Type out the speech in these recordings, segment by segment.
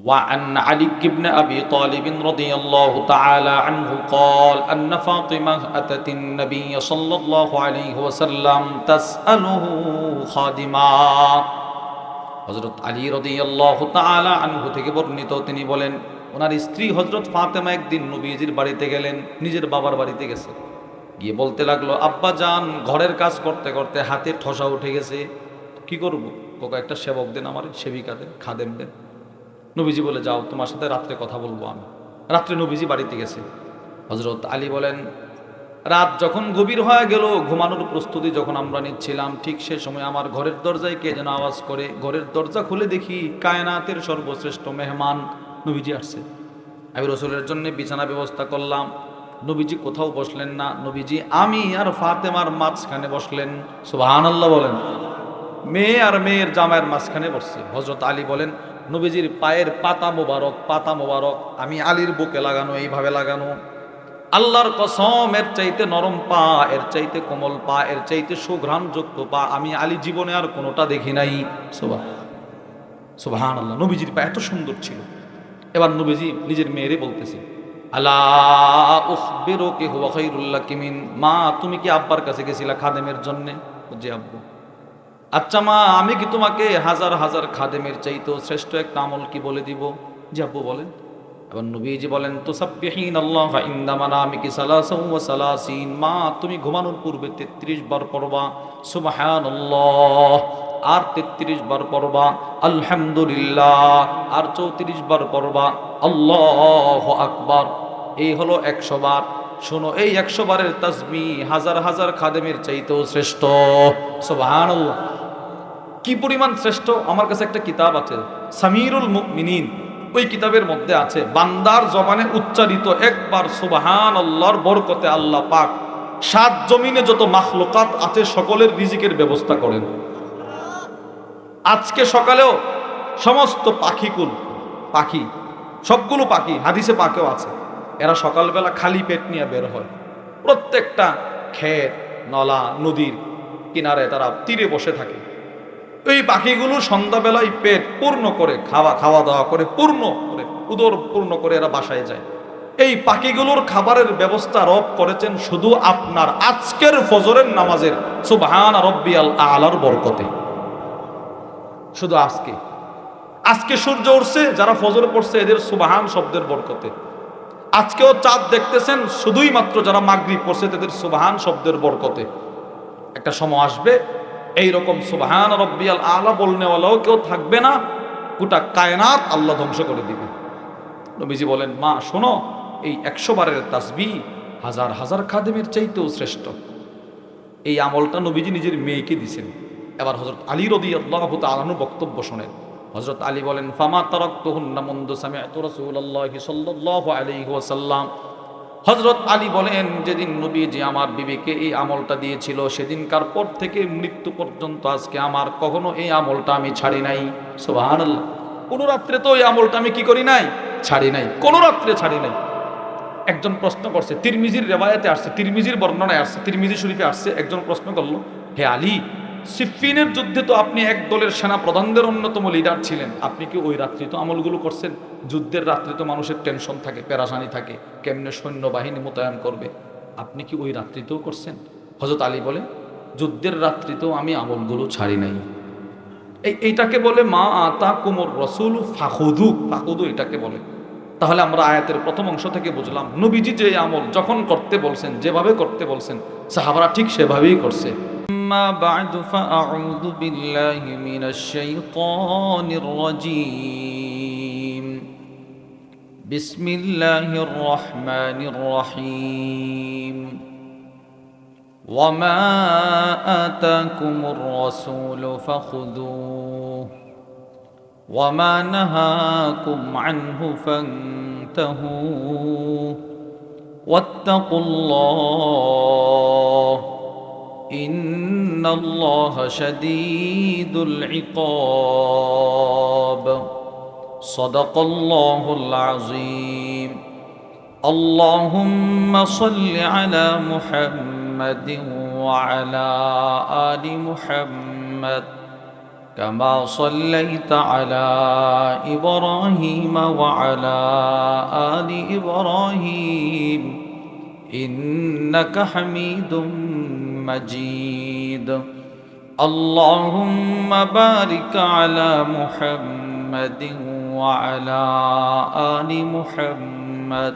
وعن علي بن أبي طالب رضي الله تعالى عنه قال أن فاطمة أتت النبي صلى الله عليه وسلم تسأله خادما হযরত আলী রাদিয়াল্লাহু তাআলা আনহু থেকে বর্ণিত, তিনি বলেন ওনার স্ত্রী হযরত ফাতেমা একদিন নবীজির বাড়িতে গেলেন, নিজের বাবার বাড়িতে গেছে, গিয়ে বলতে লাগলো, আব্বা জান ঘরের কাজ করতে করতে হাতে ঠসা উঠে গেছে, কি করব? কোকা একটা সেবক দেন, আমার সেবিকা দেন, খাদেম দেন। নবীজি বলে, যাও, তোমার সাথে রাত্রে কথা বলবো আমি। রাত্রে নবীজি বাড়িতে গেছে। হযরত আলী বলেন, রাত যখন গভীর হয়ে গেল, ঘুমানোর প্রস্তুতি যখন আমরা নিচ্ছিলাম, ঠিক সে সময় আমার ঘরের দরজায় কে যেন আওয়াজ করে। ঘরের দরজা খুলে দেখি কায়নাতের সর্বশ্রেষ্ঠ মেহমান নবীজি আসছে। আমি রাসূলের জন্য বিছানা ব্যবস্থা করলাম। নবীজি কোথাও বসলেন না, নবীজি আমি আর ফাতেমার মাঝখানে বসলেন। সুবহানাল্লাহ বলেন। মেয়ে আর মেয়ের জামাইয়ের মাঝখানে বসছে। হযরত আলী বলেন, নবীজির পায়ের পাতা মোবারক আমি আলীর বুকে লাগানো, এইভাবে লাগানো। আল্লাহর কসম, এর চাইতে নরম পা, এর চাইতে কোমল পা, এর চাইতে সুঘ্রাণযুক্ত পা আমি আলী জীবনে আর কোনোটা দেখি নাই। সুবহানাল্লাহ। নবীজির পা এত সুন্দর ছিল। এবার নবীজি নিজের মেয়েরে বলতেছে, আলা উখবিরুকি হুয়া খায়রুল লাকি মিন, মা তুমি কি আব্বার কাছে গেছিলা খাদেমের জন্য? জি আব্বু। আচ্ছা মা, আমি কি তোমাকে হাজার হাজার খাদেমের চাইতেও শ্রেষ্ঠ একটা আমল কি বলে দিব? জি আব্বু বলেন। এবার নবীজি বলেন, তুসাব্বিহিনাল্লাহ ইনদা মানামিকি সালাসাও ওয়া সালাসিন, মা তুমি ঘুমানোর পূর্বে 33 বার পড়বা সুবহানাল্লাহ, আর 33 বার পড়বা আলহামদুলিল্লাহ, আর 34 বার পড়বা আল্লাহু আকবার। এই হলো 100 বার। শোনো, এই 100 বারের তাসবিহ হাজার হাজার খাদেমের চাইতেও শ্রেষ্ঠ। সুবহানাল্লাহ। কি পরিমাণ শ্রেষ্ঠ! আমার কাছে একটা কিতাব আছে, সামিরুল মুমিনিন। ওই কিতাবের মধ্যে আছে, বান্দার জবানে উচ্চারিত একবার সুবহানাল্লাহর বরকতে আল্লাহ পাক 7 জমিনে যত মাখলুকাত আছে সকলের রিজিকের ব্যবস্থা করেন। আজকে সকালেও সমস্ত পাখি, সবগুলো পাখি, হাদিসে পাকেও আছে, এরা সকালবেলা খালি পেট নিয়ে বের হয়। প্রত্যেকটা ক্ষেত, নলা, নদীর কিনারে তারা তীরে বসে থাকে। এই পাখিগুলো সন্ধ্যাবেলায় পেট পূর্ণ করে খাওয়া দাওয়া করে, পূর্ণ করে উদর পূর্ণ করে এরা বাসায় যায়। এই পাখিগুলোর খাবারের ব্যবস্থা রব করেছেন শুধু আপনার আজকের ফজরের নামাজের সুবহান রাব্বিয়াল আলার বরকতে। শুধু আজকে সূর্য উঠছে, যারা ফজর পড়ছে এদের সুবহান শব্দের বরকতে। আজকেও চাঁদ দেখতেছেন শুধুই মাত্র যারা মাগরিব পড়ছে তাদের সুবহান শব্দের বরকতে। একটা সময় আসবে এইরকম সুবহান রাব্বিয়াল আলা বলনেওয়ালাও কেউ থাকবে না, গোটা কায়নাত আল্লাহ ধ্বংস করে দিবে। নবীজি বলেন, মা শোনো, এই 100 বারের তাসবিহ হাজার হাজার খাদেমের চাইতেও শ্রেষ্ঠ। এই আমলটা নবীজি নিজের মেয়েকে দিয়েছেন। এবার হযরত আলী রাদিয়াল্লাহু তাআলা আনহু বক্তব্য শোনেন। হযরত আলী বলেন, ফামা তারাকতুহুন্না মুনদু সামি'তু রাসূলুল্লাহি সাল্লাল্লাহু আলাইহি ওয়াসাল্লাম। হযরত আলী বলেন, যেদিন নবীজি আমার বিবিকে এই আমলটা দিয়েছিল সেদিনকার পর থেকে মৃত্যু পর্যন্ত আজকে আমার কখনো এই আমলটা আমি ছাড়ি নাই। সুবহানাল্লাহ। কোন রাত্রে তো এই আমলটা আমি কি করি নাই? ছাড়ি নাই, কোন রাত্রে ছাড়ি নাই। একজন প্রশ্ন করছে, তিরমিজির রিওয়ায়াতে আসছে, তিরমিজির বর্ণনায় আসছে, তিরমিজি শরীফে আসছে, একজন প্রশ্ন করলো, হে আলী, সিফফিনের যুদ্ধে তো আপনি এক দলের সেনা প্রধানদের অন্যতম লিডার ছিলেন, আপনি কি ওই রাত্রি তো আমলগুলো করছেন? যুদ্ধের রাত্রে তো মানুষের টেনশন থাকে, পেরেশানি থাকে, কেমনে সৈন্যবাহিনী মোতায়েন করবে, আপনি কি ওই রাত্রিতেও করছেন? হযরত আলী বলে, যুদ্ধের রাত্রিতেও আমি আমলগুলো ছাড়ি নাই। এইটাকে বলে মা আতাকুমুর রাসূল ফাখুযু, এটাকে বলে। তাহলে আমরা আয়াতের প্রথম অংশ থেকে বুঝলাম, নবীজি যে আমল যখন করতে বলছেন, যেভাবে করতে বলছেন, সাহাবারা ঠিক সেভাবেই করছে। أما بعد فأعوذ بالله من الشيطان الرجيم بسم الله الرحمن الرحيم وما آتاكم الرسول فخذوه وما نهاكم عنه فانتهوا واتقوا الله إن الله شديد العقاب صدق الله العظيم اللهم صل على محمد وعلى آل محمد كما صليت على إبراهيم وعلى آل إبراهيم إنك حميد مجيد اللهم بارك على محمد وعلى آل محمد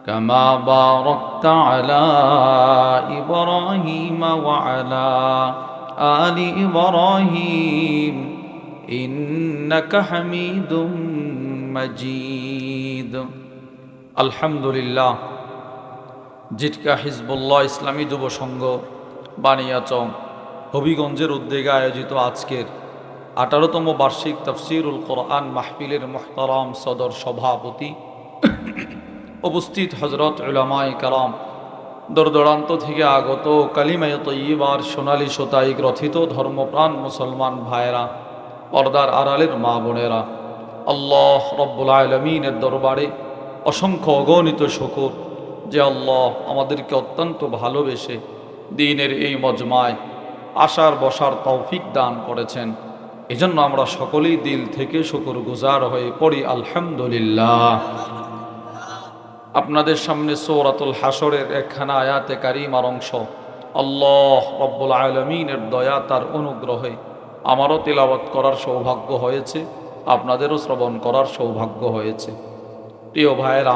كما باركت على إبراهيم وعلى آل إبراهيم إنك حميد مجيد الحمد لله জিটকা হিজবুল্লাহ ইসলামী যুব সংঘ বানিয়াচং হবিগঞ্জের উদ্যোগে আয়োজিত আজকের 18তম বার্ষিক তাফসিরুল কোরআন মাহফিলের মুহতারাম সদর সভাপতি উপস্থিত হযরত উলামায়ে কেরাম দূরদূরান্ত থেকে আগত কালিমায়ে তয়্যিবার সোনালী সুতায় গ্রথিত ধর্মপ্রাণ মুসলমান ভাইয়েরা, পর্দার আড়ালের মা বোনেরা, আল্লাহ রব্বুল আলামিনের দরবারে অসংখ্য অগণিত শুকর যে আল্লাহ আমাদেরকে অত্যন্ত ভালোবেসে দ্বীনের এই মজমায় আসার বসার তৌফিক দান করেছেন। এজন্য আমরা সকলেই দিল থেকে শুকরগুজার হয়ে পড়ি আলহামদুলিল্লাহ। আপনাদের সামনে সূরাতুল হাশরের একখানা আয়াতে কারিমার অংশ আল্লাহ রব্বুল আলামিনের দয়া তার অনুগ্রহে আমারও তিলাওয়াত করার সৌভাগ্য হয়েছে, আপনাদেরও শ্রবণ করার সৌভাগ্য হয়েছে। প্রিয় ভাইয়েরা,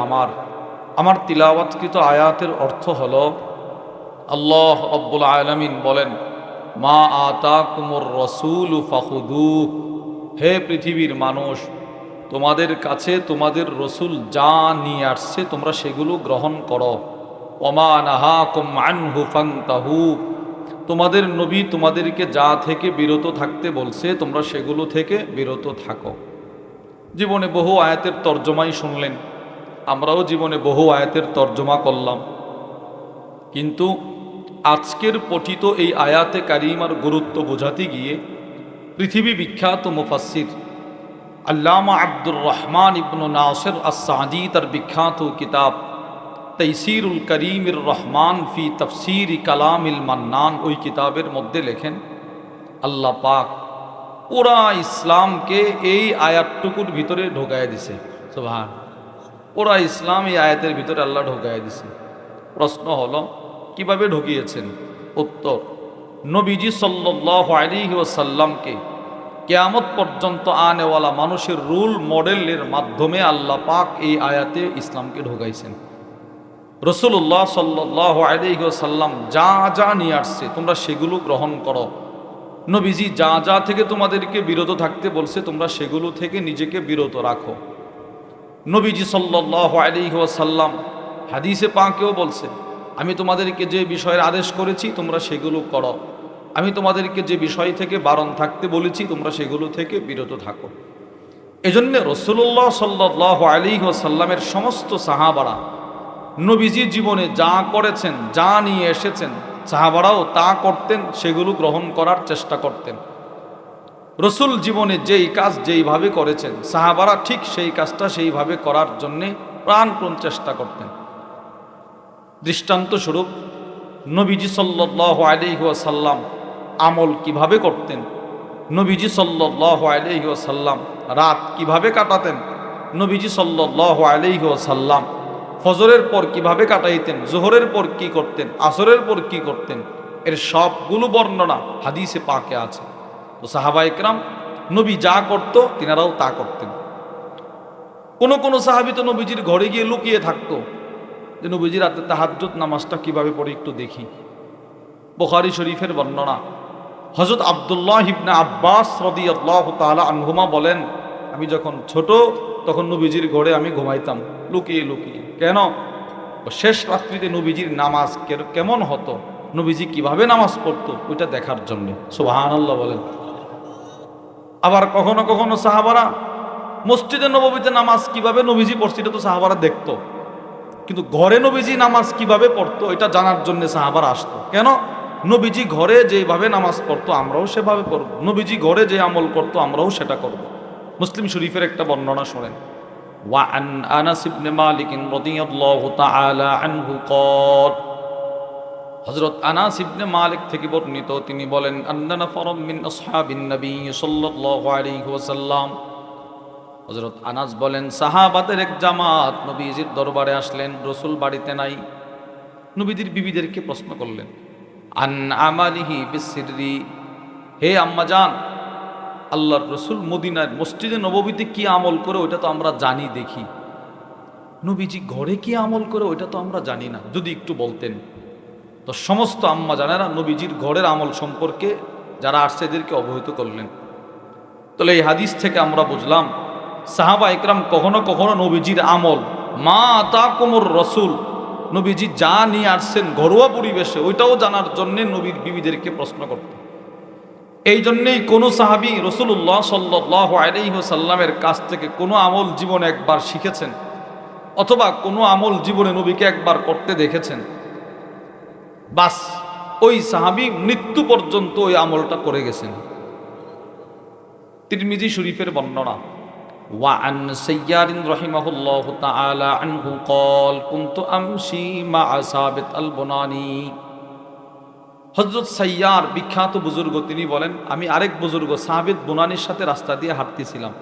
আমার তিলাওয়াতকৃত আয়াতের অর্থ হলো আল্লাহ রব্বুল আলামিন বলেন, মা আতাকুমুর রাসূলু ফাখুদুহু, হে পৃথিবীর মানুষ, তোমাদের কাছে তোমাদের রসুল যা নিয়ে আসছে তোমরা সেগুলো গ্রহণ করো। ওমা নাহাকুম আনহু ফান্তাহু, তোমাদের নবী তোমাদেরকে যা থেকে বিরত থাকতে বলছে তোমরা সেগুলো থেকে বিরত থাকো। জীবনে বহু আয়াতের তর্জমাই শুনলেন, আমরাও জীবনে বহু আয়াতের তর্জমা করলাম, কিন্তু আজকের পঠিত এই আয়াতে কারিমার গুরুত্ব বোঝাতে গিয়ে পৃথিবী বিখ্যাত মুফাসসির আল্লামা আব্দুর রহমান ইবনু নাসির আস-সাদি তার বিখ্যাত কিতাব তাইসিরুল করিমির রহমান ফি তাফসির কালামিল মান্নান, ওই কিতাবের মধ্যে লেখেন আল্লাহ পাক পুরা ইসলামকে এই আয়াতটুকুর ভিতরে ঢোকায় দিছে। সুবহান, পুরা ইসলাম এই আয়াতের ভিতরে আল্লাহ ঢোকায় দিছে। প্রশ্ন হলো কিভাবে ঢুকিয়েছেন? উত্তর, নবীজি সাল্লাল্লাহু আলাইহি ওয়াসাল্লামকে কিয়ামত পর্যন্ত আনেওয়ালা মানুষের রুল মডেলের মাধ্যমে আল্লাহ পাক এই আয়াতে ইসলামকে ঢোকাইছেন। রাসূলুল্লাহ সাল্লাল্লাহু আলাইহি ওয়াসাল্লাম যা যা নিয়ে আসছে তোমরা সেগুলো গ্রহণ করো। নবীজি যা যা থেকে তোমাদেরকে বিরত থাকতে বলছে তোমরা সেগুলো থেকে নিজেকে বিরত রাখো। নবীজি সাল্লাল্লাহু আলাইহি ওয়াসাল্লাম হাদিসে পাকেও বলছে, আমি তোমাদেরকে যে বিষয়ের আদেশ করেছি তোমরা সেগুলো করো, আমি তোমাদেরকে যে বিষয় থেকে বারণ থাকতে বলেছি তোমরা সেগুলো থেকে বিরত থাকো। এজন্য রাসূলুল্লাহ সাল্লাল্লাহু আলাইহি ওয়াসাল্লামের সমস্ত সাহাবারা নবীজি জীবনে যা করেছেন, যা নিয়ে এসেছেন, সাহাবারাও তা করতেন, সেগুলো গ্রহণ করার চেষ্টা করতেন। রসুল জীবনে যেই কাজ যেইভাবে করেছেন সাহাবারা ঠিক সেই কাজটা সেইভাবে করার জন্যে প্রাণপণ চেষ্টা করতেন। দৃষ্টান্ত স্বরূপ নবীজি সাল্লাল্লাহু আলাইহি ওয়াসাল্লাম আমল কিভাবে করতেন, নবীজি সাল্লাল্লাহু আলাইহি ওয়াসাল্লাম রাত কিভাবে কাটাতেন, নবীজি সাল্লাল্লাহু আলাইহি ওয়াসাল্লাম ফজরের পর কিভাবে কাটাইতেন, জোহরের পর কি করতেন, আসরের পর কি করতেন, এর সবগুলো বর্ণনা হাদিসে পাকে আছে। তো সাহাবায়ে কেরাম নবী যা করত তিনারাও তা করতেন। কোন সাহাবী তো নবীজির ঘরে গিয়ে লুকিয়ে থাকতো যে নবীজি রাতে তাহাজ্জুদ নামাজটা কিভাবে পড়ে একটু দেখি। বুখারী শরীফের বর্ণনা, হযরত আব্দুল্লাহ ইবনে আব্বাস রাদিয়াল্লাহু তাআলা আনহুমা বলেন, আমি যখন ছোট তখন নবীজির ঘরে আমি ঘুমাইতাম লুকিয়ে লুকিয়ে। কেন? শেষ রাত্রিতে নবীজির নামাজ কেমন হতো, নবীজি কিভাবে নামাজ পড়তো ওইটা দেখার জন্য। সুবহানাল্লাহ বলেন। আবার কখনো কখনো সাহাবারা মসজিদে নববীতে নামাজ কিভাবে নবীজি পড়ছে এটা তো সাহাবারা দেখতো, কিন্তু ঘরে নবীজি নামাজ কিভাবে পড়তো এটা জানার জন্য সাহাবারা আসতো। কেন? নবীজি ঘরে যেভাবে নামাজ পড়তো আমরাও সেভাবে পড়ব, নবীজি ঘরে যে আমল করতো আমরাও সেটা করব। মুসলিম শরীফের একটা বর্ণনা শোনেন, وعن أنس بن مالك رضي الله تعالى عنه قال হযরত আনাস ইবনে মালিক থেকে বর্ণিত, তিনি বলেন আন্না ফারাম মিন আসহাবিন নবী সাল্লাল্লাহু আলাইহি ওয়াসাল্লাম, হযরত আনাস বলেন সাহাবাদের এক জামাত নবীজির দরবারে আসলেন, রাসূল বাড়িতে নাই। নবীজির বিবিদেরকে প্রশ্ন করলেন আন আমালিহি বিসিররি, হে আম্মাজান, আল্লাহর রাসূল মদিনার মসজিদে নববীতে কি আমল করে ওইটা তো আমরা জানি দেখি, নবীজি ঘরে কি আমল করে ওইটা তো আমরা জানি না, যদি একটু বলতেন। তো সমস্ত আম্মা জানেরা নবীজির ঘরের আমল সম্পর্কে যারা আসছে এদেরকে অবহিত করলেন। তাহলে এই হাদিস থেকে আমরা বুঝলাম সাহাবা একরাম কখনো কখনো নবীজির আমল মা তাকুমুর রসুল, নবীজি যা নিয়ে আসছেন ঘরোয়া পরিবেশে ওইটাও জানার জন্যে নবীর বিবিদেরকে প্রশ্ন করতেন। এই জন্যেই কোনো সাহাবী রাসূলুল্লাহ সাল্লাল্লাহু আলাইহি ওয়াসাল্লামের কাছ থেকে কোনো আমল জীবনে একবার শিখেছেন অথবা কোনো আমল জীবনে নবীকে একবার করতে দেখেছেন, বাস ওই সাহাবী মৃত্যু পর্যন্ত ওই আমলটা করে গেছেন। তিরমিজি শরীফের বর্ণনা, ওয়া আন সাইয়ারিন রাহিমাহুল্লাহু তাআলা আনহু قال كنت امشي مع সাবিত আল বুনানি, হযরত সাইয়ার বিখ্যাত বুজুর্গ তিনি বলেন আমি আরেক বুজুর্গ সাবিত বুনানির সাথে রাস্তা দিয়ে হাঁটতেছিলাম।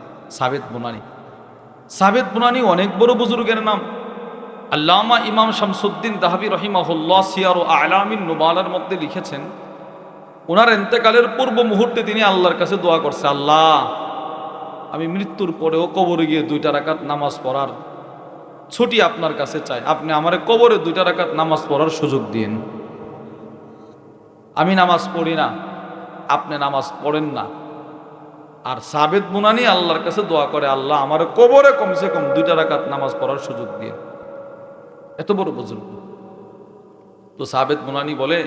সাবিত বুনানি অনেক বড় বুজুর্গের নাম। আল্লামা ইমাম শামসুদ্দিন দাহাবি রহিমাহুল্লাহ সিয়ার ও আলামিন নুবালার মধ্যে লিখেছেন, ওনার ইন্তেকালের পূর্ব মুহূর্তে তিনি আল্লাহর কাছে দোয়া করছে, আল্লাহ আমি মৃত্যুর পরেও কবরে গিয়ে 2 রাকাত নামাজ পড়ার ছুটি আপনার কাছে চাই, আপনি আমার কবরে 2 রাকাত নামাজ পড়ার সুযোগ দিন। আমি নামাজ পড়ি না, আপনি নামাজ পড়েন না, আর সাবিত বুনানি আল্লাহর কাছে দোয়া করে, আল্লাহ আমার কবরে কমসে কম 2 রাকাত নামাজ পড়ার সুযোগ দিন। এত বড় বুজুর্গ। তো সাবিত বুনানি বলে,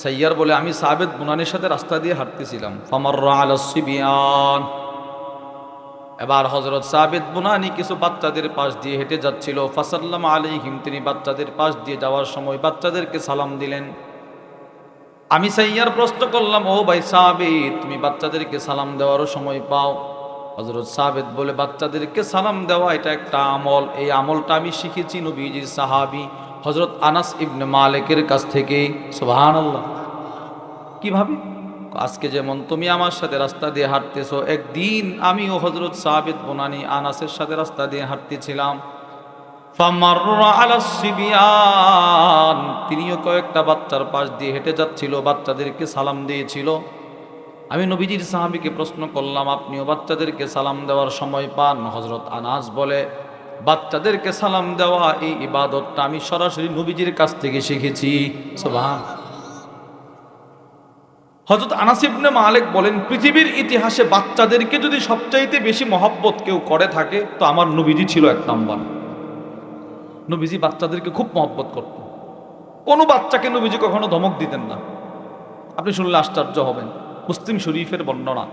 সাইয়ার বলে আমি সাবিত বুনানির সাথে রাস্তা দিয়ে হাঁটতেছিলাম, ফামাররা আলাস সিবিয়ান, এবার হযরত সাবিত বুনানি কিছু বাচ্চাদের পাশ দিয়ে হেঁটে যাচ্ছিল, ফাসাল্লামু আলাইহিম, তিনি বাচ্চাদের পাশ দিয়ে যাওয়ার সময় বাচ্চাদেরকে সালাম দিলেন। আমি সাইয়ার প্রশ্ন করলাম, ও ভাই সাবিত, তুমি বাচ্চাদেরকে সালাম দেওয়ারও সময় পাও? হযরত সাবিত বলে, বাচ্চাদেরকে সালাম দেওয়া এটা একটা আমল, এই আমলটা আমি শিখেছি নবীজির সাহাবী হযরত আনাস ইবনে মালিকের কাছ থেকে। সুবহানাল্লাহ। কিভাবে? আজকে যেমন তুমি আমার সাথে রাস্তা দিয়ে হাঁটতেছো, একদিন আমিও হযরত সাবিত বুনানি আনাসের সাথে রাস্তা দিয়ে হাঁটতেছিলাম, ফামাররা আলাস সিবিয়ান, তিনিও কয়েকটা বাচ্চার পাশ দিয়ে হেঁটে যাচ্ছিল, বাচ্চাদেরকে সালাম দিয়েছিল। আমি নবীজির সাহাবীকে প্রশ্ন করলাম, আপনিও বাচ্চাদেরকে সালাম দেওয়ার সময় পান? হযরত আনাস বলে, বাচ্চাদেরকে সালাম দেওয়া এই ইবাদতটা আমি সরাসরি নবীজির কাছ থেকে শিখেছি। সুবহানাল্লাহ। হযরত আনাস ইবনে মালিক বলেন, পৃথিবীর ইতিহাসে বাচ্চাদেরকে যদি সবচাইতে বেশি মহব্বত কেউ করে থাকে তো আমার নবীজি ছিল 1 নম্বর। নবীজি বাচ্চাদেরকে খুব মহব্বত করতেন। কোনো বাচ্চাকে নবীজি কখনো ধমক দিতেন না। আপনি শুনলে আশ্চর্য হবেন। মুসলিম শরীফের বর্ণনা,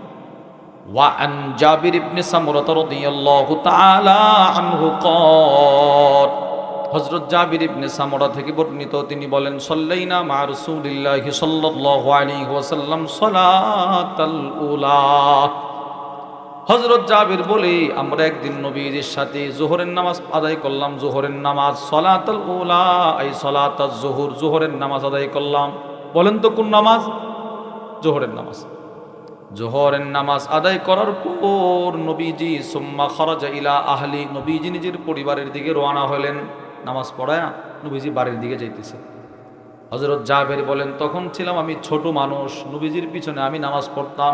ওয়া আন জাবির ইবনে সামুরা রাদিয়াল্লাহু তাআলা আনহু قال, হযরত জাবির ইবনে সামুরা থেকে বর্ণিত, তিনি বলেন সাল্লাইনা মা রাসূলিল্লাহি সাল্লাল্লাহু আলাইহি ওয়াসাল্লাম সালাতাল উলা, হযরত জাবির বলে আমরা একদিন নবীজির সাথে যোহরের নামাজ আদায় করলাম। যোহরের নামাজ সালাতুল উলা এই সালাতাজ যোহর, যোহরের নামাজ আদায় করলাম। বলেন তো কোন নামাজ? যোহরের নামাজ। যোহরের নামাজ আদায় করার পর নবীজি সুম্মা খারাজা ইলা আহলি, নবীজি নিজের পরিবারের দিকে রওনা হলেন। নামাজ পড়ায়া নবীজি বাড়ির দিকে যাইতেছে। হযরত জাবির বলেন, তখন ছিলাম আমি ছোট মানুষ, নবীজির পিছনে আমি নামাজ পড়তাম।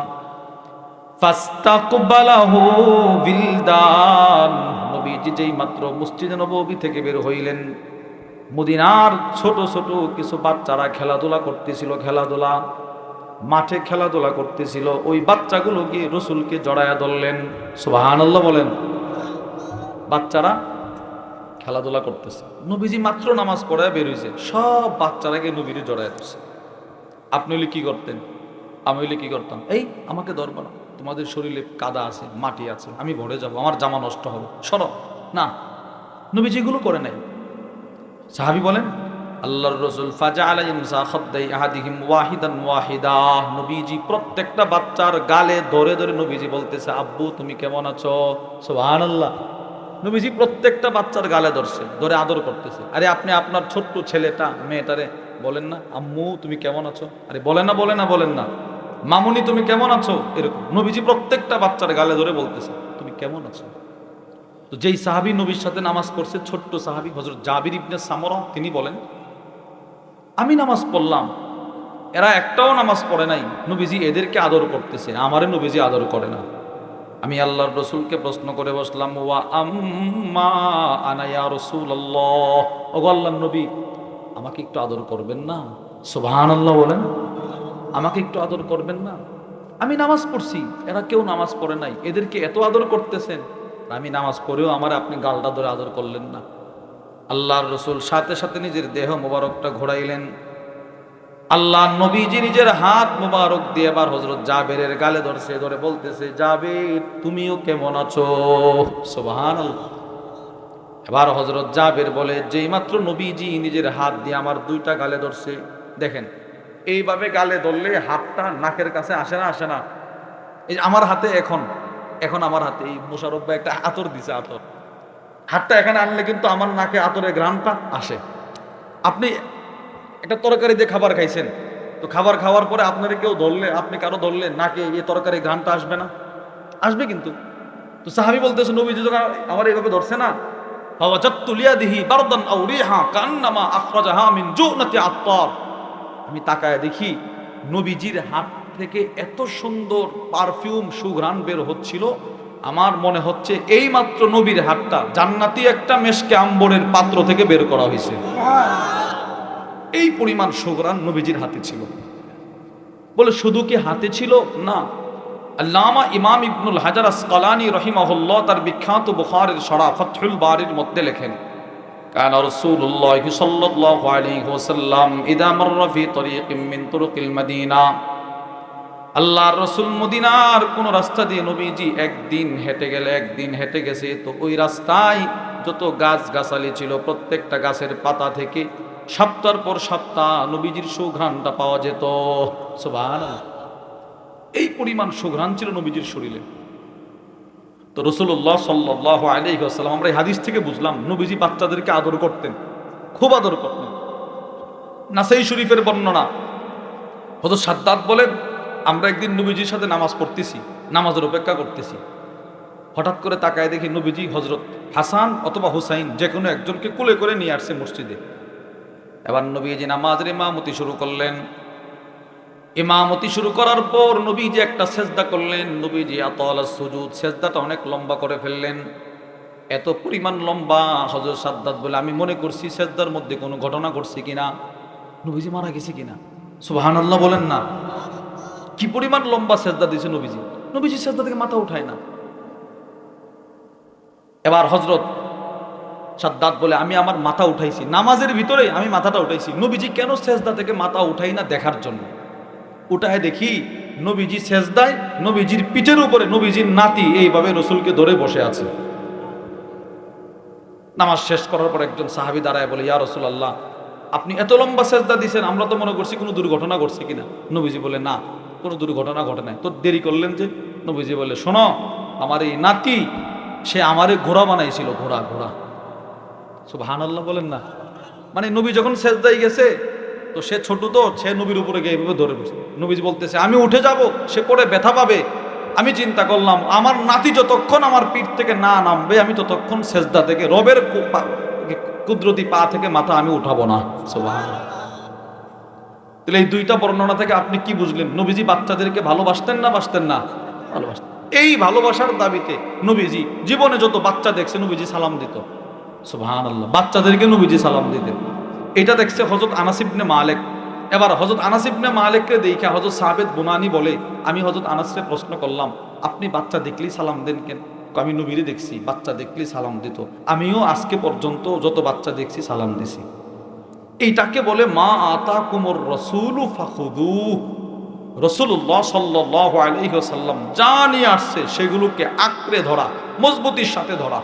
ফাস্তাকবালাহু বিলদান, নবীজি যেই মাত্র মসজিদে নববী থেকে বের হইলেন, মদিনার ছোট ছোট কিছু বাচ্চারা খেলাধুলা করতেছিল, মাঠে খেলাধুলা করতেছিল। ওই বাচ্চাগুলো গিয়ে রাসূলকে জড়ায়া ধরলেন। সুবহানাল্লাহ বলেন। বাচ্চারা খেলাধুলা করতেছে, নবীজি মাত্র নামাজ পড়ায় বের হইছে, সব বাচ্চারা গিয়ে নবীরে জড়ায়া ধরছে। আপনি হলে কি করতেন? আমি হলে কি করতাম? এই আমাকে ধরবা না, তোমাদের শরীরে কাদা আছে, মাটি আছে, আমি ভরে যাব, আমার জামা নষ্ট হবে, সরো না। নবীজি এগুলো করে নাই। সাহাবী বলেন, আল্লাহর রাসূল ফাজআলা ইমসা খাদ্দাই আহাদিহিম ওয়াহিদান ওয়াহিদা, নবীজি প্রত্যেকটা বাচ্চার গালে ধরে ধরে নবীজি বলতেছে, আব্বু তুমি কেমন আছো? সুবহানাল্লাহ। নবীজি প্রত্যেকটা বাচ্চার গালে ধরছে, ধরে আদর করতেছে। আরে আপনি আপনার ছোট্ট ছেলেটা মেয়েটারে বলেন না, আম্মু তুমি কেমন আছো, আরে বলেন না, বলেন না, বলেন না, মামুনি তুমি কেমন আছো, এরকম নবীজি প্রত্যেকটা বাচ্চার গালে ধরে বলতেছে তুমি কেমন আছো। তো যেই সাহাবী নবীর সাথে নামাজ পড়ছে, ছোট্ট সাহাবী হযরত জাবির ইবনে সামরা, তিনি বলেন আমি নামাজ পড়লাম, এরা একটাও নামাজ পড়ে নাই, নবীজি এদেরকে আদর করতেছে, আমারে নবীজি আদর করে না। আমি আল্লাহর রসুলকে প্রশ্ন করে বসলাম, ওয়া আম্মা আনা ইয়া রাসূলুল্লাহ, ওগো আল্লাহর নবী আমাকে একটু আদর করবেন না? সুবহানাল্লাহ বলেন, আমাকে একটু আদর করবেন না? আমি নামাজ পড়ছি, এরা কেউ নামাজ পড়ে নাই, এদেরকে এত আদর করতেছেন, আমি নামাজ পড়েও আমার আপনি গালটা ধরে আদর করলেন না। আল্লাহর রসুল সাথে সাথে নিজের দেহ মোবারকটা ঘোরাইলেন। আল্লাহ নবীজি নিজের হাত মোবারক দিয়ে এবার হযরত জাবেরের গালে ধরছে, ধরে বলতেছে জাবের তুমিও কেমন আছো। সুবহানাল্লাহ। এবার হযরত জাবের বলে যেই মাত্র নবীজি নিজের হাত দিয়ে আমার দুইটা গালে ধরছে, দেখেন এইভাবে গালে ধরলে হাতটা নাকের কাছে আসে না, আসে না? এই আমার হাতে এখন এখন আমার হাতে এই মোশাররফ ভাই একটা আতর দিছে, আতর, হাতটা এখানে আনলে কিন্তু আমার নাকে আতরের ঘ্রাণটা আসে। আপনি একটা তরকারি দিয়ে খাবার খাইছেন, তো খাবার খাওয়ার পরে আপনার কেউ ধরলে, আপনি কারো ধরলে নাকে এই তরকারি ঘ্রাণটা আসবে না? আসবে কিন্তু। তো সাহাবী বলতেছে নবীজি যখন আমার এইভাবে ধরছে না, ফাওয়াজাততু লিয়াদিহি বারদান আও রিহা কান্নামা আখরাজাহা মিন জুনাতি আত্তার, আমি তাকায় দেখি নবীজির হাত থেকে এত সুন্দর পারফিউম সুঘ্রাণ বের হচ্ছিল, আমার মনে হচ্ছে এই মাত্র নবীর হাতটা জান্নাতি একটা মেশকে আম্বরের পাত্র থেকে বের করা হয়েছে। এই পরিমাণ সুঘ্রাণ নবীজির হাতে ছিল। বলে শুধু কি হাতে ছিল? না, আল্লামা ইমাম ইবনুল হাজার আসকালানী রহিমাহুল্লাহ তার বিখ্যাত বুখারীর শরহ ফাতহুল বারির মধ্যে লেখেন, কানা রাসূলুল্লাহ সাল্লাল্লাহু আলাইহি ওয়াসাল্লাম ইযা মাররা ফি তরিকিন মিন তুরুকিল মদিনা, আল্লাহর রাসূল মদিনার কোন রাস্তা দিয়ে নবীজি একদিন হেঁটে গেছে, তো ওই রাস্তায় যত গাছ গাছালি ছিল প্রত্যেকটা গাছের পাতা থেকে সপ্তাহের পর সপ্তাহ নবীজির সুঘ্রাণটা পাওয়া যেত। সুবহানাল্লাহ। এই পরিমাণ সুঘ্রাণ ছিল নবীজির শরীরে। তো রাসূলুল্লাহ সাল্লাল্লাহু আলাইহি ওয়াসাল্লাম, আমরা এই হাদিস থেকে বুঝলাম নবীজি বাচ্চাদেরকে আদর করতেন, খুব আদর করতেন। নাসাই শরীফের বর্ণনা, হযরত সাদ্দাত বলেন আমরা একদিন নবীজির সাথে নামাজ পড়তেছি, নামাজের অপেক্ষা করতেছি, হঠাৎ করে তাকায় দেখি নবীজি হযরত হাসান অথবা হুসাইন যে কোনো একজনকে কোলে করে নিয়ে আসছে মসজিদে। এবার নবীজি নামাজের ইমামতি শুরু করলেন। ইমামতি শুরু করার পর নবীজি একটা সেজদা করলেন, নবীজি আতালা সুজুদ, সেজদাটা অনেক লম্বা করে ফেললেন, এত পরিমাণ লম্বা হযরত সাদ্দাত বলে আমি মনে করছি সেজদার মধ্যে কোনো ঘটনা ঘটছে কিনা, নবীজি মারা গেছে কিনা। সুবহানাল্লাহ বলেন না, কি পরিমাণ লম্বা সেজদা দিয়েছে নবীজি। নবীজি সেজদা থেকে মাথা উঠায় না। এবার হযরত সাদ্দাত বলে আমি আমার মাথা উঠাইছি, নামাজের ভিতরে আমি মাথাটা উঠাইছি, নবীজি কেন সেজদা থেকে মাথা উঠাই না দেখার জন্য। উঠায় দেখি নবীজি সেজদায়, নবীজির পিঠের উপরে নবীজির নাতি এইভাবে রসুলকে ধরে বসে আছে। নামাজ শেষ করার পর একজন সাহাবী দাঁড়ায় বলে ইয়া রাসূলুল্লাহ আপনি এত লম্বা সেজদা দিয়েছেন, আমরা তো মনে করছি কোনো দুর্ঘটনা ঘটছে কিনা। নবীজি বলে না, কোনো দুর্ঘটনা ঘটে নাই। তো দেরি করলেন যে? নবীজি বলে শোনো, আমার এই নাতি সে আমারে ঘোড়া বানাইছিল, ঘোড়া ঘোড়া। সুবহানাল্লাহ বলেন না, মানে নবী যখন সেজদায় গেছে তো সে ছোট, তো সে নবীর উপরে গিয়ে এইভাবে ধরে বসে। নবীজি বলতেছে আমি উঠে যাব, সে পরে ব্যথা পাবে। আমি চিন্তা করলাম আমার নাতি যতক্ষণ আমার পিঠ থেকে না নামবে আমি ততক্ষণ সেজদা থেকে রবের কুদরতি পা থেকে মাথা আমি উঠাবো না। সুবহানাল্লাহ। তাহলে এই দুইটা বর্ণনা থেকে আপনি কি বুঝলেন? নবীজি বাচ্চাদেরকে ভালোবাসতেন না বাসতেন না? ভালোবাসতেন। এই ভালোবাসার দাবিতে নবীজি জীবনে যত বাচ্চা দেখছে নবীজি সালাম দিত। সুবহানাল্লাহ, বাচ্চাদেরকে নবীজি সালাম দিতেন। এটা দেখছে হযরত আনাস ইবনে মালিক। এবার হযরত আনাস ইবনে মালিককে দেখে হযরত সাবিত বুনানি বলে আমি হযরত আনাসকে প্রশ্ন করলাম আপনি বাচ্চা দেখলেই সালাম দেন কেন? আমি নবীরে দেখছি বাচ্চা দেখলেই সালাম দিত, আমিও আজকে পর্যন্ত যত বাচ্চা দেখছি সালাম দিছি। এইটাকে বলে মা আতাকুমুর রাসূলু ফাখুযুহু। রাসূলুল্লাহ সাল্লাল্লাহু আলাইহি ওয়াসাল্লাম যা নিয়ে আসছে সেগুলোকে আঁকড়ে ধরা, মজবুতির সাথে ধরা।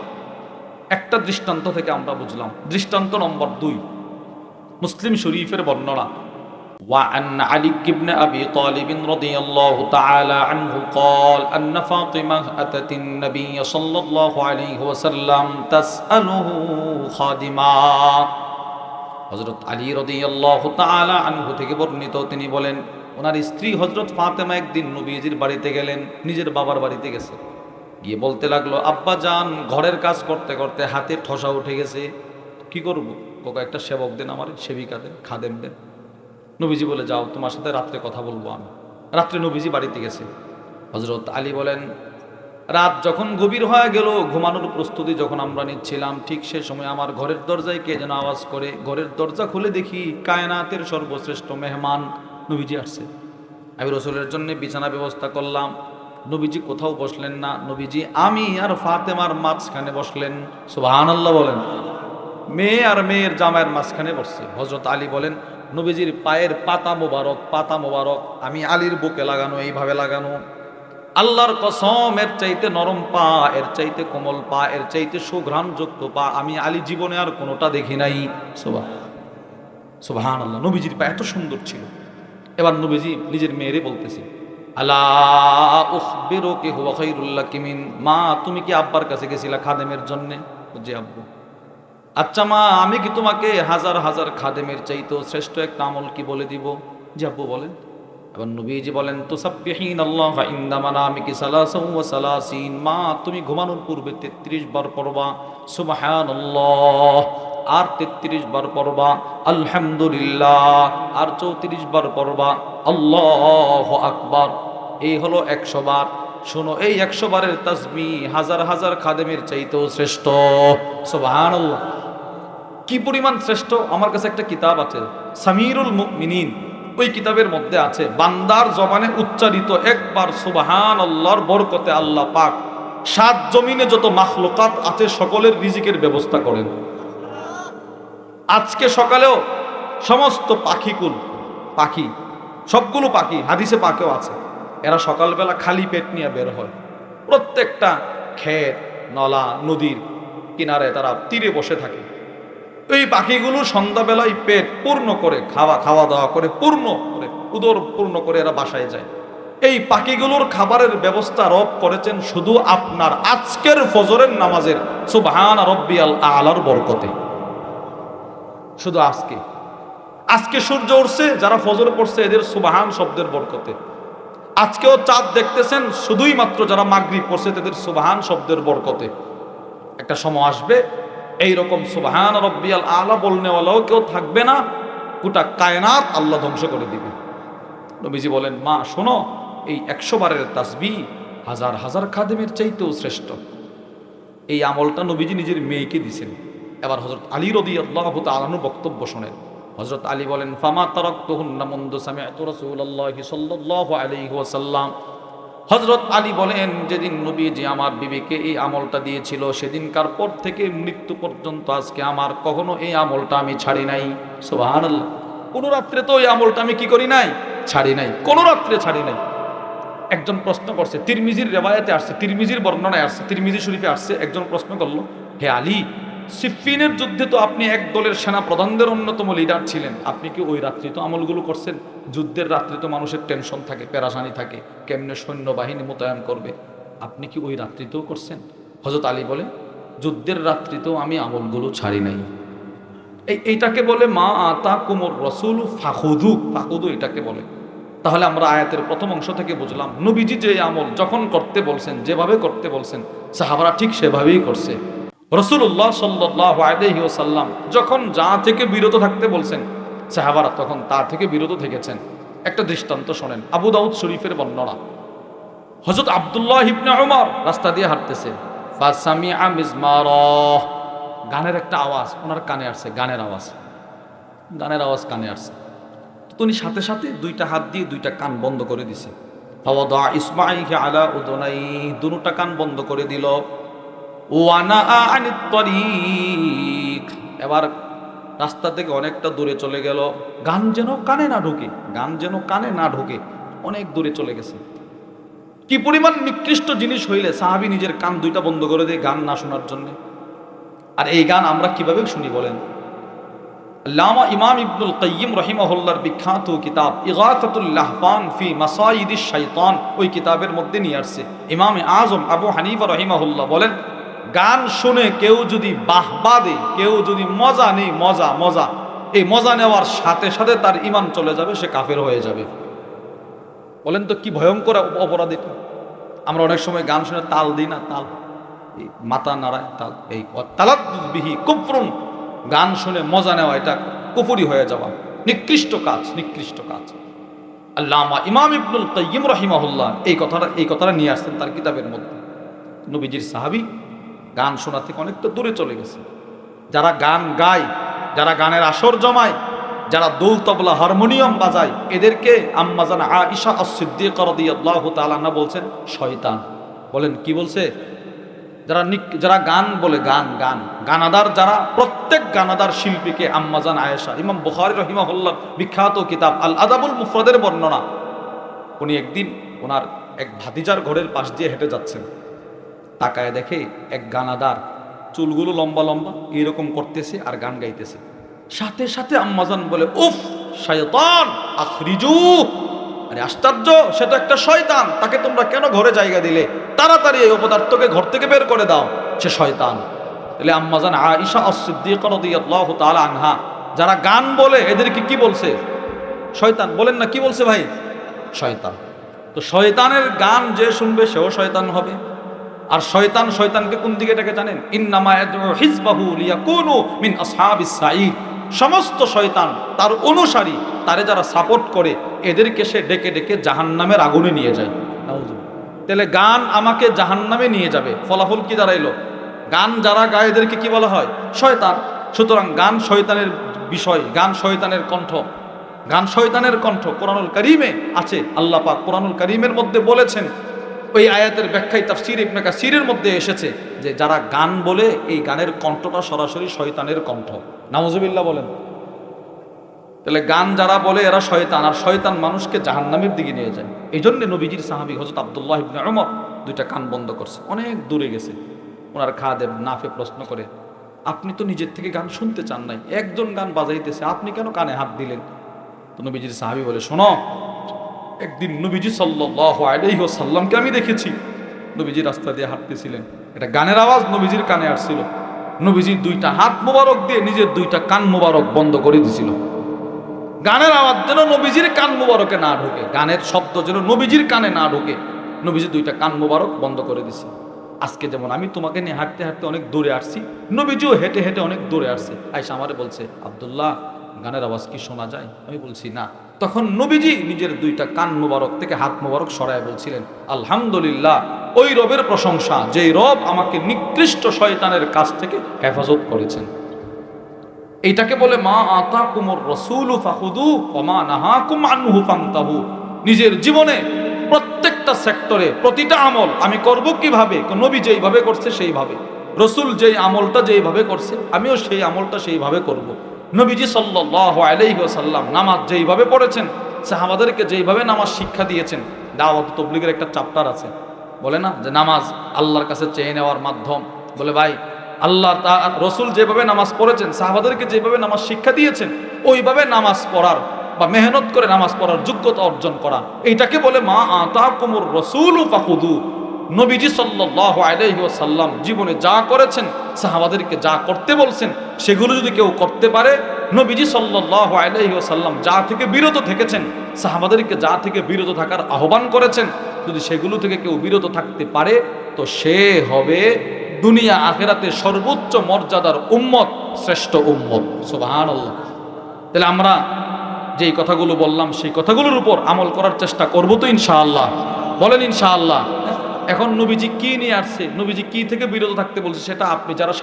একটা দৃষ্টান্ত থেকে আমরা বুঝলাম। দৃষ্টান্ত নম্বর 2, মুসলিম শরীফের বর্ণনা। وعن علي بن أبي طالب رضي الله تعالى عنه قال أن فاطمة أتت النبي صلى الله عليه وسلم تسأله خادما। হযরত আলী রাদিয়াল্লাহু তাআলা আনহু থেকে বর্ণিত, তিনি বলেন ওনার স্ত্রী হযরত ফাতেমা একদিন নবীজির বাড়িতে গেলেন, নিজের বাবার বাড়িতে গেছে, গিয়ে বলতে লাগলো, আব্বা জান ঘরের কাজ করতে করতে হাতে ঠসা উঠে গেছে, কি করব? কোকা একটা সেবক দেন, আমার সেবিকা দেন, খাদেম দেন। নবীজি বলে, যাও, তোমার সাথে রাত্রে কথা বলবো আমি। রাত্রে নবীজি বাড়িতে গেছে। হযরত আলী বলেন, রাত যখন গভীর হয়ে গেল, ঘুমানোর প্রস্তুতি যখন আমরা নিচ্ছিলাম, ঠিক সে সময় আমার ঘরের দরজায় কে যেন আওয়াজ করে। ঘরের দরজা খুলে দেখি কায়নাতের সর্বশ্রেষ্ঠ মেহমান নবীজি আসছে। আমি রসুলের জন্য বিছানা ব্যবস্থা করলাম। নবীজি কোথাও বসলেন না, নবীজি আমি আর ফাতেমার মাঝখানে বসলেন। সুবহানাল্লাহ বলেন। মেয়ে আর মেয়ের জামাইয়ের মাঝখানে বসছে। হযরত আলী বলেন, নবীজির পায়ের পাতা মোবারক, পাতা মোবারক আমি আলীর বুকে লাগানো, এইভাবে লাগানো। আল্লাহর কসম, এর চাইতে নরম পা, এর চাইতে কোমল পা, এর চাইতে সুঘ্রাণযুক্ত পা আমি আলী জীবনে আর কোনোটা দেখি নাই। সুবহানাল্লাহ। নবীজির পা এত সুন্দর ছিল। এবার নবীজি নিজের মেয়েরে বলতেছে, আলা উখবিরুকি হুয়া খায়রুল লাকি মিন, মা তুমি কি আব্বার কাছে গেছিলা খাদেমের জন্য? জি আব্বু। আচ্ছা মা, আমি কি তোমাকে হাজার হাজার খাদেমের চাইতেও শ্রেষ্ঠ একটা আমল কি বলে দিব? জি আব্বু বলেন। এবার নবীজি বলেন, তুসাব্বিহিনাল্লাহ ইনদা মানামিকি সালাসাও ওয়া সালাসিন, মা তুমি ঘুমানোর পূর্বে 33 বার পড়বা সুবহানাল্লাহ, আর 33 বার পড়বা আলহামদুলিল্লাহ, আর 34 বার পড়বা আল্লাহু আকবার। এই হলো 100 বার। শোনো, এই 100 বারের তাসবিহ হাজার হাজার খাদেমের চাইতেও শ্রেষ্ঠ। সুবহানাল্লাহ। কি পরিমাণ শ্রেষ্ঠ! আমার কাছে একটা কিতাব আছে, সামিরুল মুমিনিন। ওই কিতাবের মধ্যে আছে, বান্দার জবানে উচ্চারিত একবার সুবহানাল্লাহর বরকতে আল্লাহ পাক 7 জমিনে যত মাখলুকাত আছে সকলের রিজিকের ব্যবস্থা করেন। আজকে সকালেও সমস্ত পাখিকুল, পাখি, সবগুলো পাখি হাদিসে পাকেও আছে, এরা সকালবেলা খালি পেট নিয়ে বের হয়। প্রত্যেকটা ক্ষেত, নলা, নদীর কিনারে তারা তীরে বসে থাকে। এই পাখিগুলো সন্ধ্যাবেলায় পেট পূর্ণ করে খাওয়া দাওয়া করে পূর্ণ করে, উদর পূর্ণ করে এরা বাসায় যায়। এই পাখিগুলোর খাবারের ব্যবস্থা রব করেছেন শুধু আপনার আজকের ফজরের নামাজের সুবহান রাব্বিয়াল আলার বরকতে। শুধু আজকে সূর্য উঠছে, যারা ফজর পড়ছে এদের সুবহান শব্দের বরকতে। আজকেও চাঁদ দেখতেছেন শুধুই মাত্র যারা মাগরিব পড়ছে তাদের সুবহান শব্দের বরকতে। একটা সময় আসবে এইরকম সুবহান রাব্বিয়াল আলা বলনেওয়ালাও কেউ থাকবে না, গোটা কায়নাত আল্লাহ ধ্বংস করে দিবে। নবীজি বলেন, মা শোনো, এই 100 বারের তাসবিহ হাজার হাজার খাদেমের চাইতেও শ্রেষ্ঠ। এই আমলটা নবীজি নিজের মেয়েকে দিয়েছেন। এবার হযরত আলী রাদিয়াল্লাহু তাআলা আনহু বক্তব্য শোনেন। হযরত আলী বলেন, ফামা তারাকতুহুন্না মুনযু সামি'তু রাসূলুল্লাহি সাল্লাল্লাহু আলাইহি ওয়াসাল্লাম। হযরত আলী বলেন, যেদিন নবীজি আমার বিবিকে এই আমলটা দিয়েছিল সেদিনকার পর থেকে মৃত্যু পর্যন্ত আজকে আমার কখনো এই আমলটা আমি ছাড়ি নাই। সুবহানাল্লাহ। কোন রাত্রে তো এই আমলটা আমি কি করি নাই? ছাড়ি নাই, কোন রাত্রে ছাড়ি নাই। একজন প্রশ্ন করছে, তিরমিজির রিওয়ায়াতে আসছে, তিরমিজির বর্ণনায় আসছে, তিরমিজি শরীফে আসছে, একজন প্রশ্ন করলো, হে আলী, সিফফিনের যুদ্ধে তো আপনি এক দলের সেনা প্রধানদের অন্যতম লিডার ছিলেন, আপনি কি ওই রাত্রি তো আমলগুলো করছেন? যুদ্ধের রাত্রি তো মানুষের টেনশন থাকে, পেরেশানি থাকে, কেমনে সৈন্যবাহিনী মোতায়েন করবে, আপনি কি ওই রাত্রিতেও করছেন? হযরত আলী বলে, যুদ্ধের রাত্রিতেও আমি আমলগুলো ছাড়ি নাই। এইটাকে বলে মা আতা কুমর রসুল ফাখুদু, ফাখুদু এটাকে বলে। তাহলে আমরা আয়াতের প্রথম অংশ থেকে বুঝলাম, নবীজি যে আমল যখন করতে বলছেন, যেভাবে করতে বলছেন, সাহাবারা ঠিক সেভাবেই করছে। রাসূলুল্লাহ সাল্লাল্লাহু আলাইহি ওয়াসাল্লাম যখন যা থেকে বিরত থাকতে বলছেন, সাহাবারা তখন তা থেকে বিরত থেকেছেন। একটা দৃষ্টান্ত শোনেন, আবু দাউদ শরীফের বর্ণনা। হযরত আব্দুল্লাহ ইবনে উমর রাস্তা দিয়ে হাঁটতেছে, ফাসামিআ মিজমারা, গানের একটা আওয়াজ ওনার কানে আসছে, গানের আওয়াজ কানে আসছে। তিনি সাথে সাথে দুইটা হাত দিয়ে দুইটা কান বন্ধ করে দিছে। ফাওয়াদা ইসমাঈহি আলা উদুনাই, দুটা কান বন্ধ করে দিল। ওয়ানা আনিত তরিক, এবার রাস্তা থেকে অনেকটা দূরে চলে গেল, গান যেন কানে না ঢোকে, অনেক দূরে চলে গেছে। কি পরিমাণ নিকৃষ্ট জিনিস হইলে সাহাবী নিজের কান দুইটা বন্ধ করে দেয় গান না শোনার জন্য। আর এই গান আমরা কিভাবে শুনি বলেন? আল্লামা ইমাম ইবনুল কাইয়িম রাহিমাহুল্লাহর বিখ্যাত কিতাব ইগাতাতুল লাহফান ফি মাসাইদিশ শাইতান, ওই কিতাবের মধ্যে নিয়ে আসছে ইমাম আজম আবু হানিফা রাহিমাহুল্লাহ বলেন, গান শুনে কেউ যদি বাহবা দেয়, কেউ যদি মজা নেই, মজা এই মজা নেওয়ার সাথে সাথে তার ঈমান চলে যাবে, সে কাফের হয়ে যাবে। বলেন তো কি ভয়ঙ্কর অপরাধ এটা। আমরা অনেক সময় গান শুনে তাল দিই না, তাল এই মাথা নাড়ায় তাল, এই তালাদ্দুবিহি কুফরুন, গান শুনে মজা নেওয়া এটা কুফরি হয়ে যাওয়া, নিকৃষ্ট কাজ, নিকৃষ্ট কাজ। আল্লামা ইমাম ইবনুল কাইয়্যিম রাহিমাহুল্লাহ এই কথাটা নিয়ে আসতেন তার কিতাবের মধ্যে। নবীজির সাহাবী গান শোনা থেকে অনেকটা দূরে চলে গেছে। যারা গান গায়, যারা গানের আসর জমায়, যারা দুল তবলা হারমোনিয়াম বাজায়, এদেরকে আম্মাজান আয়েশা আস-সিদ্দিকা রাদিয়াল্লাহু তাআলা আনহা বলছেন শয়তান। বলেন কি বলছে? যারা গান বলে, গানাদার যারা, প্রত্যেক গানাদার শিল্পীকে আম্মাজান আয়েশা, ইমাম বুখারী রাহিমাহুল্লাহ বিখ্যাত কিতাব আল আদাবুল মুফরাদের বর্ণনা, উনি একদিন ওনার এক ভাতিজার ঘরের পাশ দিয়ে হেঁটে যাচ্ছেন, তাকায় দেখে এক গানাদার চুলগুলো লম্বা লম্বা এরকম করতেছে আর গান গাইতেছে। সাথে সাথে আম্মাজান বলে, উফ শয়তান আখরিজু, আরে আশ্চর্য, সে তো একটা শয়তান, তাকে তোমরা কেন ঘরে জায়গা দিলে? তাড়াতাড়ি এই অপদার্থকে ঘর থেকে বের করে দাও, সে শয়তান। তাহলে আম্মাজান আয়েশা আস-সিদ্দিকা রাদিয়াল্লাহু তাআলা আনহা যারা গান বলে এদেরকে কি বলছে? শয়তান। বলেন না কি বলছে ভাই? শয়তান। তো শয়তানের গান যে শুনবে সেও শয়তান হবে। আর শয়তান শয়তানকে কোন দিকে ডেকে জানেন? ইন্নামা ইয়াদউ হিজবাহু লিয়াকুনু মিন আসহাবিস সাঈদ। সমস্ত শয়তান তার অনুসারী, তারে যারা সাপোর্ট করে, এদেরকে সে ডেকে ডেকে জাহান্নামের আগুনে নিয়ে যায়। নাউজুবিল্লাহ। তাহলে গান আমাকে জাহান্নামে নিয়ে যাবে, ফলাফল কি দাঁড়াইলো? গান যারা গায় এদেরকে কি বলা হয়? শয়তান। সুতরাং গান শয়তানের বিষয়, গান শয়তানের কণ্ঠ, গান শয়তানের কণ্ঠ। কোরআনুল কারীমে আছে, আল্লাহ পাক কোরআনুল কারীমের মধ্যে বলেছেন, ওই আয়াতের ব্যাখ্যায় তাফসীর ইবনে কাসীরের মধ্যে এসেছে যে যারা গান বলে এই গানের কণ্ঠটা সরাসরি শয়তানের কণ্ঠ। নাউজুবিল্লাহ বলেন। তাহলে গান যারা বলে এরা শয়তান, আর শয়তান মানুষকে জাহান্নামের দিকে নিয়ে যায়। এই জন্য নবীজির সাহাবী হযরত আব্দুল্লাহ ইবনে উমর দুইটা কান বন্ধ করছে, অনেক দূরে গেছে। ওনার খাদেম নাফে প্রশ্ন করে, আপনি তো নিজের থেকে গান শুনতে চান নাই, একজন গান বাজাইতেছে, আপনি কেন কানে হাত দিলেন? তো নবীজির সাহাবী বলে, শোনো, একদিন নবীজি সাল্লাল্লাহু আলাইহি ওয়াসাল্লামকে আমি দেখেছি, নবীজি রাস্তা দিয়ে হাঁটতেছিলেন, এটা গানের আওয়াজ নবীজির কানে আসছিল। নবীজির দুইটা হাত মোবারক দিয়ে নিজের দুইটা কান মোবারক বন্ধ করে দিয়েছিল। গানের আওয়াজ যেন নবীজির কান মোবারকে না ঢোকে, গানের শব্দ যেন নবীজির কানে না ঢোকে, নবীজি দুইটা কান মোবারক বন্ধ করে দিছে। আজকে যেমন আমি তোমাকে নিয়ে হাঁটতে হাঁটতে অনেক দূরে আসছি, নবীজিও হেঁটে হেঁটে অনেক দূরে আসছে, আয়েশা আমারে বলছে, আব্দুল্লাহ গানের আওয়াজ কি শোনা যায়? আমি বলছি না। তখন নবীজি নিজের দুইটা কান মোবারক থেকে হাত মোবারক সরায় বলছিলেন, আলহামদুলিল্লাহ, ওই রবের প্রশংসা যেই রব আমাকে নিকৃষ্ট শয়তানের কাছ থেকে হেফাজত করেছেন। এইটাকে বলে মা আতাকুমুর রাসূলু ফাখুদু ওয়া মা নাহাকুম আনহু ফান্তাহু। নিজের জীবনে প্রত্যেকটা সেক্টরে প্রতিটা আমল আমি করব কিভাবে? নবী যেইভাবে করছে সেইভাবে, রসুল যেই আমলটা যেইভাবে করছে আমিও সেই আমলটা সেইভাবে করব। নবীজি সাল্লাল্লাহু আলাইহি ওয়াসাল্লাম নামাজ যেইভাবে পড়েছেন, সাহাবাদেরকে যেইভাবে নামাজ শিক্ষা দিয়েছেন, দাওয়াত তাবলীগের একটা চ্যাপ্টার আছে, বলে না যে নামাজ আল্লাহর কাছে চেয়ে নেওয়ার মাধ্যম। বলে ভাই, আল্লাহ রসুল যেভাবে নামাজ পড়েছেন, সাহাবাদেরকে যেভাবে নামাজ শিক্ষা দিয়েছেন, ওইভাবে নামাজ পড়ার বা মেহনত করে নামাজ পড়ার যোগ্যতা অর্জন করা, এইটাকে বলে মা আতাকুমুর রাসূলু ফাখুদু। নবীজি সাল্লাল্লাহু আলাইহি ওয়াসাল্লাম জীবনে যা করেছেন, সাহাবাদেরকে যা করতে বলছেন, সেগুলো যদি কেউ করতে পারে, নবীজি সাল্লাল্লাহু আলাইহি ওয়াসাল্লাম যা থেকে বিরত থেকেছেন, সাহাবাদেরকে যা থেকে বিরত থাকার আহ্বান করেছেন, যদি সেগুলো থেকে কেউ বিরত থাকতে পারে, তো সে হবে দুনিয়া আখিরাতে সর্বোচ্চ মর্যাদার উম্মত, শ্রেষ্ঠ উম্মত। সুবহানাল্লাহ। তাহলে আমরা যেই কথাগুলো বললাম সেই কথাগুলোর উপর আমল করার চেষ্টা করব তো ইনশাআল্লাহ? বলেন ইনশাআল্লাহ। এখন নবীজি কি নিয়ে আসছে, নবীজি কি থেকে বিরত থাকতে বলছে, সেটা আমরা যারা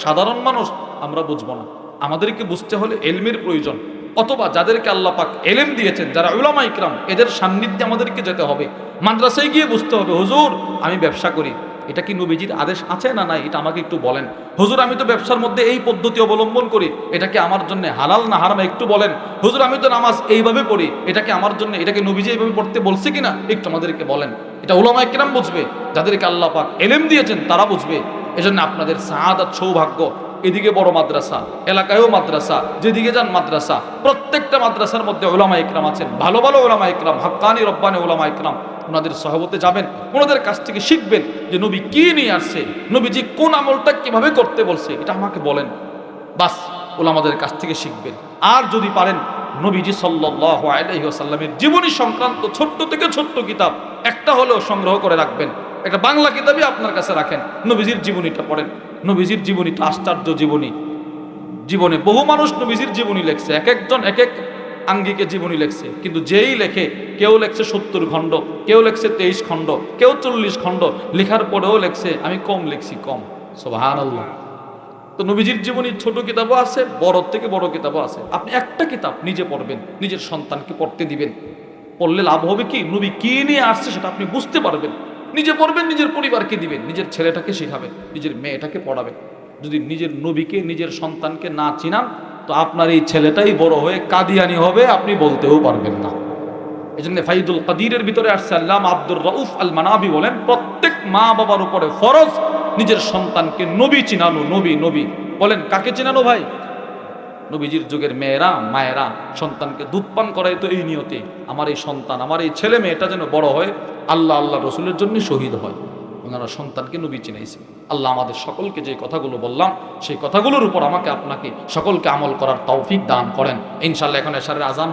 সাধারণ মানুষ আমরা বুঝবো না। আমাদেরকে বুঝতে হলে এলমের প্রয়োজন, অথবা যাদেরকে আল্লাহ পাক এলেম দিয়েছেন, যারা উলামা ইকরাম, এদের সান্নিধ্যে আমাদেরকে যেতে হবে। মাদ্রাসায় গিয়ে বুঝতে হবে, হুজুর আমি ব্যবসা করি, এটা কি নবীজির আদেশ আছে না নাই, এটা আমাকে একটু বলেন। হুজুর আমি তো ব্যবসার মধ্যে এই পদ্ধতি অবলম্বন করি, এটা কি আমার জন্য হালাল না হারাম একটু বলেন। হুজুর আমি তো নামাজ এইভাবে পড়ি, এটা কি আমার জন্য, এটা কি নবীজি এইভাবে পড়তে বলছে কিনা একটু আমাদেরকে বলেন। এটা উলামায়ে কেরাম বুঝবে, যাদেরকে আল্লাহ পাক ইলম দিয়েছেন তারা বুঝবে। এজন্য আপনাদের সাআদাত, সৌভাগ্য, এদিকে বড় মাদ্রাসা, এলাকায়ও মাদ্রাসা, যেদিকে যান মাদ্রাসা, প্রত্যেকটা মাদ্রাসার মধ্যে উলামায়ে কেরাম আছেন, ভালো ভালো উলামায়ে কেরাম, হাক্কানি রব্বানি উলামায়ে কেরাম। ওনাদের সহবতে যাবেন, ওনাদের কাছ থেকে শিখবেন যে নবী কি নিয়ে আসছে, নবীজি কোন আমলটা কিভাবে করতে বলছে, এটা আমাকে বলেন। বাস ওলামাদের কাছ থেকে শিখবেন। আর যদি পারেন নবীজি সাল্লাল্লাহু আলাইহি ওয়াসাল্লামের জীবনী সংক্রান্ত ছোট্ট থেকে ছোট্ট কিতাব একটা হলেও সংগ্রহ করে রাখবেন। একটা বাংলা কিতাবই আপনার কাছে রাখেন, নবীজির জীবনীটা পড়েন। নবীজির জীবনীটা আশ্চর্য জীবনী। জীবনে বহু মানুষ নবীজির জীবনী লেখছে, এক একজন এক এক আঙ্গিকে জীবনী লেখছে, কিন্তু যেই লেখে, কেউ লেখছে 70 খণ্ড, কেউ লেখছে 23 খণ্ড, কেউ 40 খণ্ড, লেখার পরেও লেখছে আমি কম লিখছি, কম। সুবহানাল্লাহ। তো নবীজির জীবনী ছোট কিতাবও আছে, বড় থেকে বড় কিতাবও আছে। আপনি একটা কিতাব নিজে পড়বেন, নিজের সন্তানকে পড়তে দিবেন। পড়লে লাভ হবে কি, নবী কি নিয়ে আসছে সেটা আপনি বুঝতে পারবেন। নিজে পড়বেন, নিজের পরিবারকে দিবেন, নিজের ছেলেটাকে শেখাবেন, নিজের মেয়েটাকে পড়াবেন। যদি নিজের নবীকে, নিজের সন্তানকে না চিনান, তো আপনার এই ছেলেটাই বড় হয়ে কাদিয়ানি হবে, আপনি বলতেও পারবেন না। এই জন্য ফাইদুল কাদিরের ভিতরে আসছে আল্লামা আব্দুর রউফ আল মানাবি বলেন, প্রত্যেক মা বাবার উপরে ফরজ নিজের সন্তানকে নবী চিনানো। নবী নবী বলেন কাকে চিনানো ভাই? নবীজির যুগের মেয়েরা, মায়েরা সন্তানকে দুধ পান করায় তো এই নিয়তে, আমার এই সন্তান, আমার এই ছেলে মেয়েটা যেন বড় হয় আল্লাহ আল্লাহ রসুলের জন্য শহীদ হয়। ওনারা সন্তানকে নবী চিনাইছে। আল্লাহ আমাদের সকলকে যে কথাগুলো বললাম সেই কথাগুলোর উপর আমাকে আপনাকে সকলকে আমল করার তৌফিক দান করেন ইনশাআল্লাহ। এখন এশারের আজান